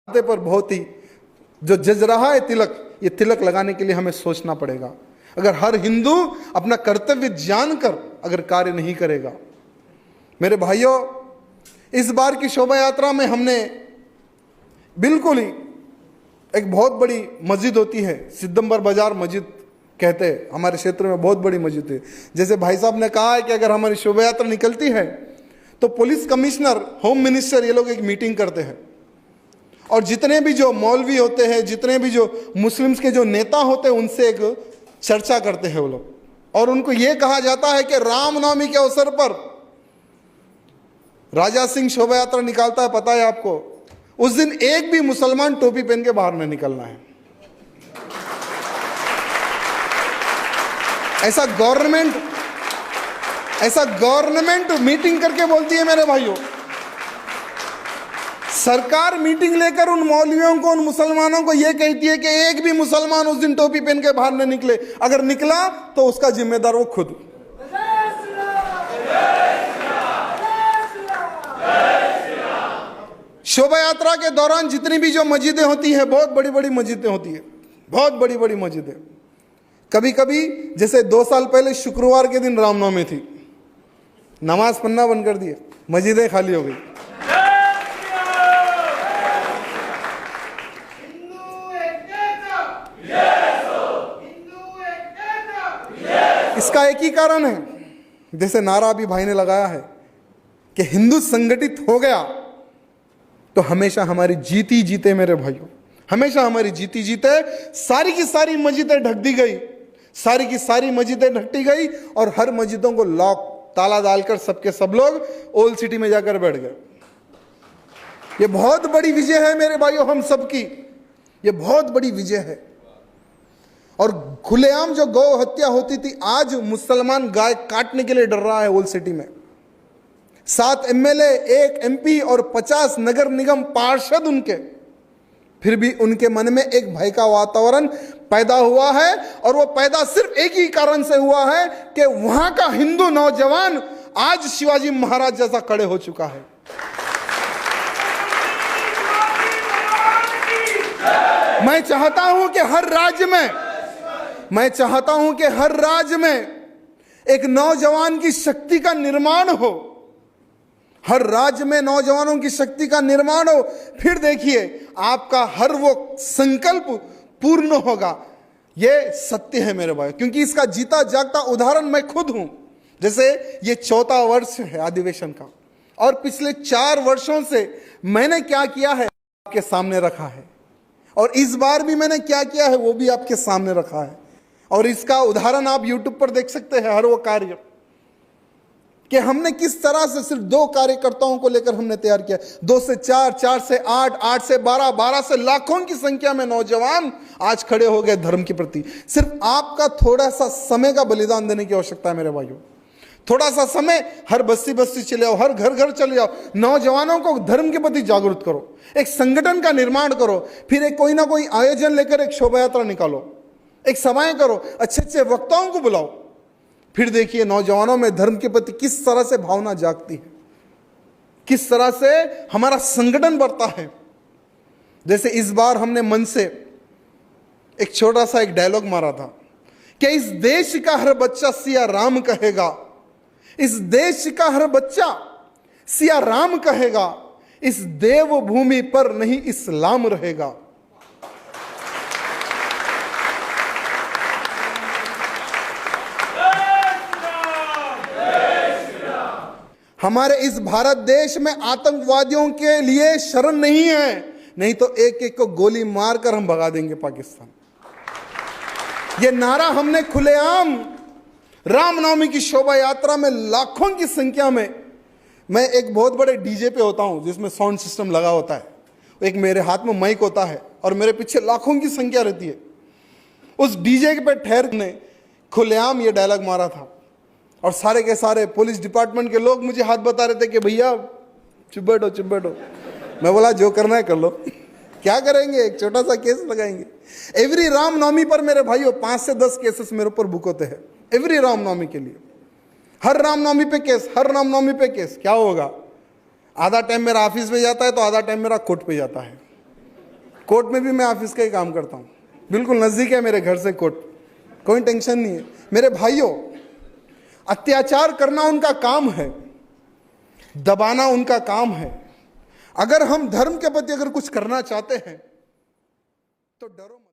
पर बहुत ही जो जज रहा है तिलक, ये तिलक लगाने के लिए हमें सोचना पड़ेगा। अगर हर हिंदू अपना कर्तव्य जानकर अगर कार्य नहीं करेगा। मेरे भाइयों, इस बार की शोभा यात्रा में हमने बिल्कुल ही एक बहुत बड़ी मस्जिद होती है, सिद्धंबर बाजार मस्जिद कहते हैं, हमारे क्षेत्र में बहुत बड़ी मस्जिद है। जैसे भाई साहब ने कहा है कि अगर हमारी शोभा यात्रा निकलती है तो पुलिस कमिश्नर, होम मिनिस्टर, ये लोग एक मीटिंग करते हैं और जितने भी जो मौलवी होते हैं, जितने भी जो मुस्लिम्स के जो नेता होते हैं, उनसे एक चर्चा करते हैं वो लोग। और उनको ये कहा जाता है कि रामनवमी के अवसर पर राजा सिंह शोभा यात्रा निकालता है, पता है आपको, उस दिन एक भी मुसलमान टोपी पहन के बाहर नहीं निकलना है। ऐसा गवर्नमेंट मीटिंग करके बोलती है। मेरे भाइयों, सरकार मीटिंग लेकर उन मौलवियों को, उन मुसलमानों को यह कहती है कि एक भी मुसलमान उस दिन टोपी पहन के बाहर न निकले। अगर निकला तो उसका जिम्मेदार वो खुद। शोभा यात्रा के दौरान जितनी भी जो मस्जिदें होती हैं, बहुत बड़ी बड़ी मस्जिदें होती है, बहुत बड़ी बड़ी मस्जिदें। कभी कभी जैसे 2 साल पहले शुक्रवार के दिन रामनवमी थी, नमाज पढ़ना बंद कर दिए, मस्जिदें खाली हो गई। इसका एक ही कारण है, जैसे नारा अभी भाई ने लगाया है कि हिंदू संगठित हो गया तो हमेशा हमारी जीत ही जीते। मेरे भाइयों, हमेशा हमारी जीत ही जीते। सारी की सारी मस्जिदें ढक दी गई, सारी की सारी मस्जिदें ढकती गई और हर मस्जिदों को लॉक, ताला डालकर सबके सब लोग ओल्ड सिटी में जाकर बैठ गए। ये बहुत बड़ी विजय है मेरे भाइयों, हम सबकी ये बहुत बड़ी विजय है। और खुलेआम जो गौ हत्या होती थी, आज मुसलमान गाय काटने के लिए डर रहा है ओल्ड सिटी में। 7 एमएलए, 1 एमपी और 50 नगर निगम पार्षद उनके, फिर भी उनके मन में एक भय का वातावरण पैदा हुआ है। और वो पैदा सिर्फ एक ही कारण से हुआ है कि वहां का हिंदू नौजवान आज शिवाजी महाराज जैसा खड़े हो चुका है। मैं चाहता हूं कि हर राज्य में एक नौजवान की शक्ति का निर्माण हो, हर राज्य में नौजवानों की शक्ति का निर्माण हो। फिर देखिए आपका हर वो संकल्प पूर्ण होगा। ये सत्य है मेरे भाई, क्योंकि इसका जीता जागता उदाहरण मैं खुद हूं। जैसे ये 4था वर्ष है अधिवेशन का, और पिछले 4 वर्षों से मैंने क्या किया है आपके सामने रखा है, और इस बार भी मैंने क्या किया है वो भी आपके सामने रखा है। और इसका उदाहरण आप YouTube पर देख सकते हैं, हर वो कार्य कि हमने किस तरह से सिर्फ 2 कार्यकर्ताओं को लेकर हमने तैयार किया। 2 से 4, 4 से 8, 8 से 12, 12 से लाखों की संख्या में नौजवान आज खड़े हो गए धर्म के प्रति। सिर्फ आपका थोड़ा सा समय का बलिदान देने की आवश्यकता है मेरे भाइयों। थोड़ा सा समय, हर बस्ती बस्ती चले जाओ, हर घर घर चले जाओ, नौजवानों को धर्म के प्रति जागरूक करो, एक संगठन का निर्माण करो, फिर एक कोई ना कोई आयोजन लेकर एक शोभा यात्रा निकालो, एक सभाएं करो, अच्छे अच्छे वक्ताओं को बुलाओ। फिर देखिए नौजवानों में धर्म के प्रति किस तरह से भावना जागती है, किस तरह से हमारा संगठन बढ़ता है। जैसे इस बार हमने मन से एक छोटा सा एक डायलॉग मारा था कि इस देश का हर बच्चा सिया राम कहेगा, इस देश का हर बच्चा सिया राम कहेगा, इस देवभूमि पर नहीं इस्लाम रहेगा। हमारे इस भारत देश में आतंकवादियों के लिए शरण नहीं है, नहीं तो एक एक को गोली मारकर हम भगा देंगे पाकिस्तान। ये नारा हमने खुलेआम रामनवमी की शोभा यात्रा में लाखों की संख्या में, मैं एक बहुत बड़े डीजे पे होता हूं जिसमें साउंड सिस्टम लगा होता है, एक मेरे हाथ में माइक होता है और मेरे पीछे लाखों की संख्या रहती है। उस डीजे पे ठहर ने खुलेआम ये डायलॉग मारा था और सारे के सारे पुलिस डिपार्टमेंट के लोग मुझे हाथ बता रहे थे कि भैया चुप बैठो। मैं बोला जो करना है कर लो। क्या करेंगे, एक छोटा सा केस लगाएंगे। एवरी रामनवमी पर मेरे भाइयों 5 से 10 केसेस मेरे ऊपर बुक होते हैं, एवरी रामनवमी के लिए। हर रामनवमी पे केस, हर रामनवमी पे केस। क्या होगा, आधा टाइम मेरा ऑफिस पे जाता है तो आधा टाइम मेरा कोर्ट पे जाता है। कोर्ट में भी मैं ऑफिस का ही काम करता हूं, बिल्कुल नजदीक है मेरे घर से कोर्ट, कोई टेंशन नहीं है। मेरे भाइयों, अत्याचार करना उनका काम है, दबाना उनका काम है। अगर हम धर्म के प्रति अगर कुछ करना चाहते हैं तो डरो मत।